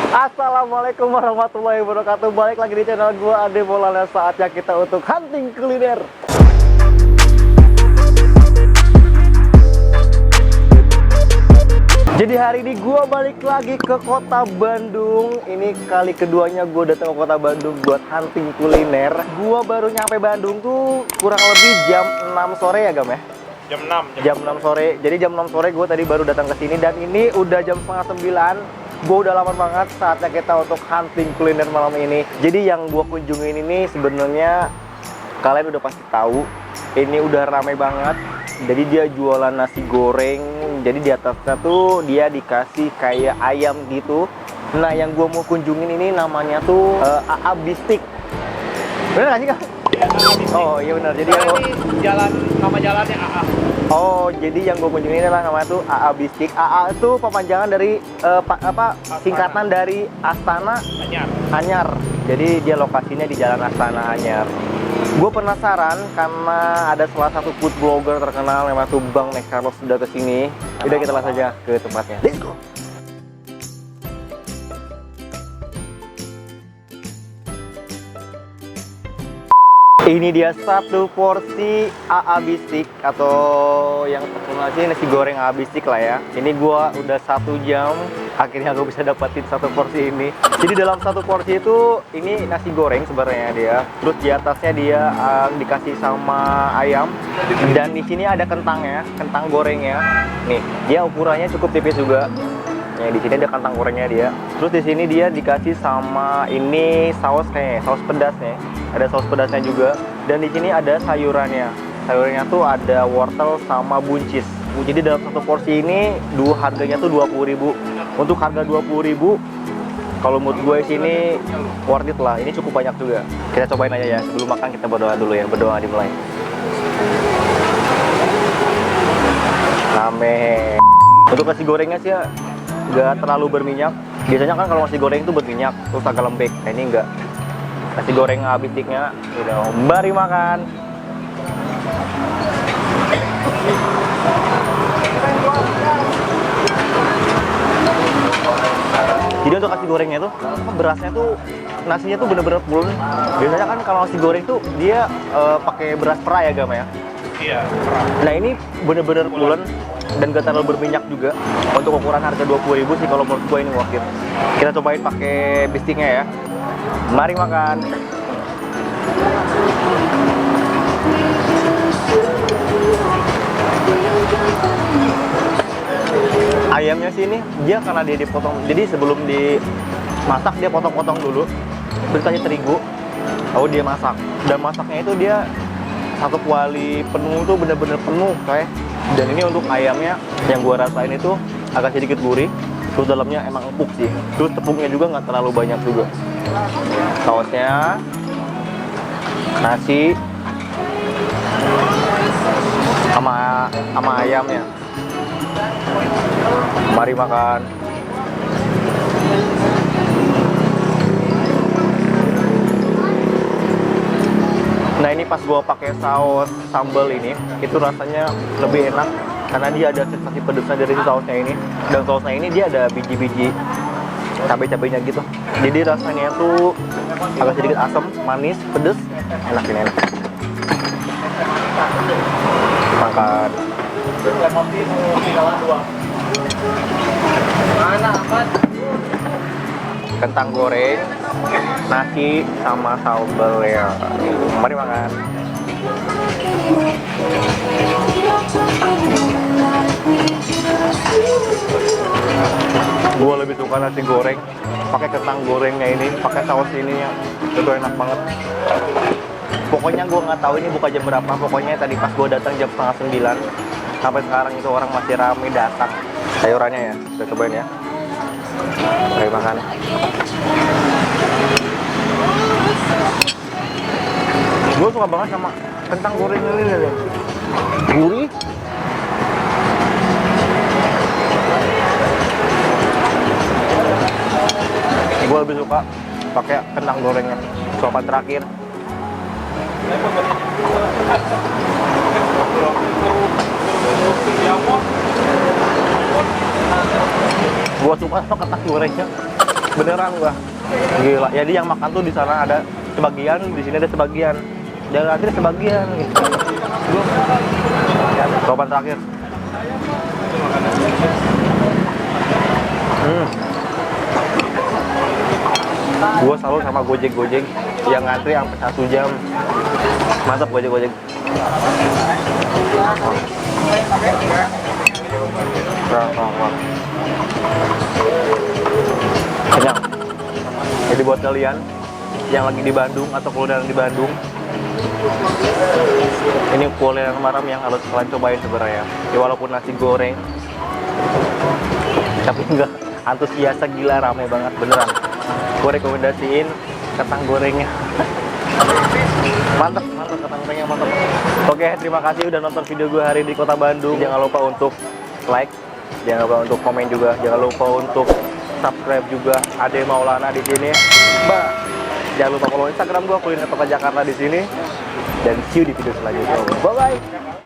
Assalamualaikum warahmatullahi wabarakatuh. Balik lagi di channel gua Ade Maulana. Saatnya kita untuk hunting kuliner. Jadi hari ini gua balik lagi ke kota Bandung. Ini kali keduanya gua datang ke kota Bandung buat hunting kuliner. Gua baru nyampe Bandung tuh kurang lebih jam 6 sore ya, Gam ya? Jam 6 sore. Jadi jam 6 sore gue tadi baru datang ke sini dan ini udah jam setengah 9. Gue udah lama banget saatnya kita untuk hunting kuliner malam ini. Jadi yang gue kunjungin ini sebenarnya kalian udah pasti tahu. Ini udah ramai banget. Jadi dia jualan nasi goreng. Jadi di atasnya tuh dia dikasih kayak ayam gitu. Nah yang gue mau kunjungin ini namanya tuh AA Bistik. Bener gak sih Kak? Oh iya benar. Jadi yang nama jalannya AA. Oh, jadi yang gue kunjungin adalah namanya tuh AA Bistik. AA itu pemanjangan dari singkatan dari Astana Anyar. Jadi dia lokasinya di Jalan Astana Anyar. Gue penasaran karena ada salah satu food blogger terkenal namanya tuh Bang Nek Carlos sudah kesini. Udah kita langsung aja ke tempatnya. Let's go. Ini dia satu porsi AA Bistik atau yang terkenal sih nasi goreng AA Bistik lah ya. Ini gua udah 1 jam akhirnya gue bisa dapetin satu porsi ini. Jadi dalam satu porsi itu ini nasi goreng sebenarnya dia. Terus di atasnya dia dikasih sama ayam dan di sini ada kentangnya, kentang gorengnya. Nih, dia ukurannya cukup tipis juga. Nah, di sini ada kentang gorengnya dia. Terus di sini dia dikasih sama ini saus kayaknya, saus pedas nih. Ada saus pedasnya juga. Dan di sini ada sayurannya. Sayurannya tuh ada wortel sama buncis. Jadi dalam satu porsi ini harganya tuh 20.000. Untuk harga 20.000, kalau menurut gue sini worth it lah. Ini cukup banyak juga. Kita cobain aja ya. Sebelum makan kita berdoa dulu ya. Berdoa dimulai. Amin. Untuk nasi gorengnya sih ya nggak terlalu berminyak. Biasanya kan kalau nasi goreng itu berminyak terus agak lembek. Nah, ini enggak. Nasi goreng Bistiknya udah mari makan. Jadi untuk nasi gorengnya tuh berasnya tuh nasinya tuh bener-bener pulen. Biasanya kan kalau nasi goreng tuh dia pakai beras pera ya Gam ya. Iya. Nah ini bener-bener pulen dan gak terlalu berminyak juga. Untuk ukuran harga 20.000 sih kalau menurut gue ini worth it. Kita cobain pakai bistiknya ya. Mari makan. Ayamnya sih ini dia karena dia dipotong. Jadi sebelum dimasak dia potong-potong dulu. Terus kasih terigu. Lalu dia masak. Dan masaknya itu dia satu kuali penuh tuh bener-bener penuh kayak. Dan ini untuk ayamnya yang gua rasain itu agak sedikit gurih. Terus dalamnya emang empuk sih. Terus tepungnya juga nggak terlalu banyak juga. Sausnya, nasi, sama ayamnya. Mari makan. Nah ini pas gua pakai saus sambal ini, itu rasanya lebih enak karena dia ada sensasi pedasnya dari sausnya ini. Dan sausnya ini dia ada biji-biji cabai-cabainya gitu. Jadi rasanya tuh agak sedikit asam, manis, pedas, enak ini enak. Makan. Kentang goreng, nasi sama sambal ya. Mari makan. Gue lebih suka nasi goreng pakai kentang gorengnya ini, pakai saus ininya. Itu enak banget. Pokoknya gue nggak tahu ini buka jam berapa. Pokoknya tadi pas gue datang jam setengah 9 sampai sekarang itu orang masih ramai datang. Sayurannya ya, kita cobain ya. Mari makan. Gue suka banget sama kentang goreng ini nih. Gurih. Gue lebih suka pakai kentang gorengnya. Suapan terakhir. Gua suka sama kentang gorengnya. Beneran gua. Gila. Jadi yang makan tuh di sana ada sebagian, di sini ada sebagian. Dan akhirnya sebagian gitu. Jawaban terakhir. Gue selalu sama Gojek yang ngantri sampai 1 jam. Mantap Gojek. Kenyang. Jadi buat kalian yang lagi di Bandung atau kulineran di Bandung, ini kuliner malam yang harus kalian cobain sebenarnya. Ya, walaupun nasi goreng, tapi enggak antusias, gila, rame banget beneran. Gue rekomendasiin kentang gorengnya. Mantap kentang gorengnya, mantap. Oke, terima kasih udah nonton video gue hari di Kota Bandung. Jangan lupa untuk like, jangan lupa untuk komen juga, jangan lupa untuk subscribe juga. Ade Maulana di sini. Jangan lupa follow Instagram gue, Kuliner Kota Jakarta di sini. Dan see you di video selanjutnya. Bye bye.